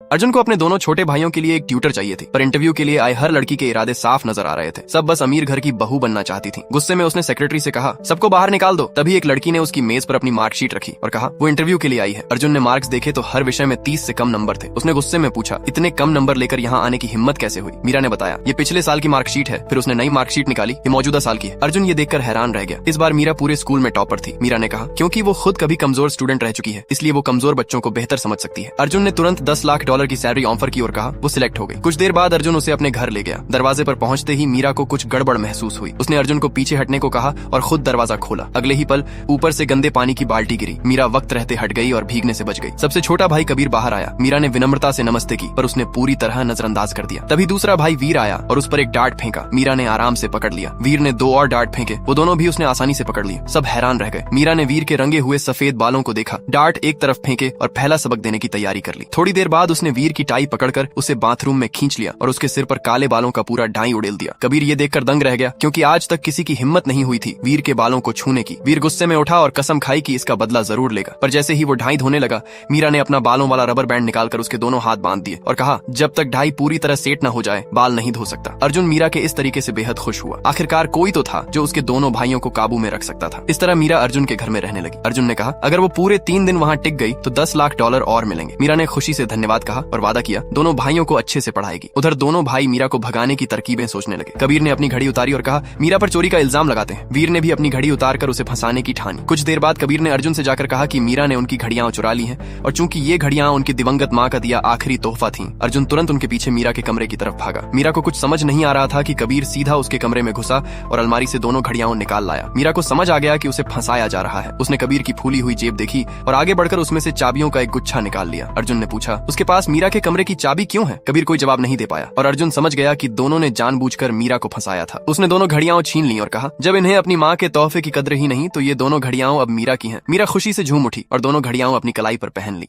अर्जुन को अपने दोनों छोटे भाइयों के लिए एक ट्यूटर चाहिए थी, पर इंटरव्यू के लिए आए हर लड़की के इरादे साफ नजर आ रहे थे। सब बस अमीर घर की बहू बनना चाहती थी। गुस्से में उसने सेक्रेटरी से कहा, सबको बाहर निकाल दो। तभी एक लड़की ने उसकी मेज पर अपनी मार्कशीट रखी और कहा, वो इंटरव्यू के लिए आई है। अर्जुन ने मार्क्स देखे तो हर विषय में 30 से कम नंबर थे। उसने गुस्से में पूछा, इतने कम नंबर लेकर यहाँ आने की हिम्मत कैसे हुई? मीरा ने बताया, ये पिछले साल की मार्कशीट है। फिर उसने नई मार्कशीट निकाली, ये मौजूदा साल की है। अर्जुन ये देखकर हैरान रह गया। इस बार मीरा पूरे स्कूल में टॉपर थी। मीरा ने कहा, क्योंकि वो खुद कभी कमजोर स्टूडेंट रह चुकी है, इसलिए वो कमजोर बच्चों को बेहतर समझ सकती है। अर्जुन ने तुरंत $10 लाख की सैलरी ऑफर की और कहा वो सिलेक्ट हो गई। कुछ देर बाद अर्जुन उसे अपने घर ले गया। दरवाजे पर पहुंचते ही मीरा को कुछ गड़बड़ महसूस हुई। उसने अर्जुन को पीछे हटने को कहा और खुद दरवाजा खोला। अगले ही पल ऊपर से गंदे पानी की बाल्टी गिरी। मीरा वक्त रहते हट गई और भीगने से बच गई। सबसे छोटा भाई कबीर बाहर आया। मीरा ने विनम्रता से नमस्ते की, पर उसने पूरी तरह नजरअंदाज कर दिया। तभी दूसरा भाई वीर आया और उस पर एक डार्ट फेंका। मीरा ने आराम से पकड़ लिया। वीर ने 2 और डार्ट फेंके, वो दोनों भी उसने आसानी से पकड़ लिए। सब हैरान रह गए। मीरा ने वीर के रंगे हुए सफेद बालों को देखा, डार्ट एक तरफ फेंके और पहला सबक देने की तैयारी कर ली। थोड़ी देर बाद उसने वीर की टाई पकड़कर उसे बाथरूम में खींच लिया और उसके सिर पर काले बालों का पूरा डाई उड़ेल दिया। कबीर ये देखकर दंग रह गया, क्योंकि आज तक किसी की हिम्मत नहीं हुई थी वीर के बालों को छूने की। वीर गुस्से में उठा और कसम खाई कि इसका बदला जरूर लेगा। पर जैसे ही वो ढाई धोने लगा, मीरा ने अपना बालों वाला रबर बैंड निकालकर उसके दोनों हाथ बांध दिए और कहा, जब तक ढाई पूरी तरह सेट न हो जाए बाल नहीं धो सकता। अर्जुन मीरा के इस तरीके से बेहद खुश हुआ। आखिरकार कोई तो था जो उसके दोनों भाइयों को काबू में रख सकता था। इस तरह मीरा अर्जुन के घर में रहने लगी। अर्जुन ने कहा, अगर वो पूरे 3 दिन वहाँ टिक गई तो $10 लाख और मिलेंगे। मीरा ने खुशी से धन्यवाद कहा और वादा किया दोनों भाइयों को अच्छे से पढ़ाएगी। उधर दोनों भाई मीरा को भगाने की तरकीबें सोचने लगे। कबीर ने अपनी घड़ी उतारी और कहा, मीरा पर चोरी का इल्जाम लगाते हैं। वीर ने भी अपनी घड़ी उतारकर उसे फंसाने की ठानी। कुछ देर बाद कबीर ने अर्जुन से जाकर कहा कि मीरा ने उनकी घड़ियां चुरा ली हैं और चूंकि ये घड़ियां उनकी दिवंगत मां का दिया आखिरी तोहफा थीं। अर्जुन तुरंत उनके पीछे मीरा के कमरे की तरफ भागा। मीरा को कुछ समझ नहीं आ रहा था कि कबीर सीधा उसके कमरे में घुसा और अलमारी से दोनों घड़ियां निकाल लाया। मीरा को समझ आ गया कि उसे फंसाया जा रहा है। उसने कबीर की फूली हुई जेब देखी और आगे बढ़कर उसमें से चाबियों का एक गुच्छा निकाल लिया। अर्जुन ने पूछा, उसके पास मीरा के कमरे की चाबी क्यों है? कबीर कोई जवाब नहीं दे पाया और अर्जुन समझ गया कि दोनों ने जानबूझकर मीरा को फंसाया था। उसने दोनों घड़ियां छीन ली और कहा, जब इन्हें अपनी माँ के तोहफे की कद्र ही नहीं तो ये दोनों घड़ियां अब मीरा की हैं। मीरा खुशी से झूम उठी और दोनों घड़ियां अपनी कलाई पर पहन ली।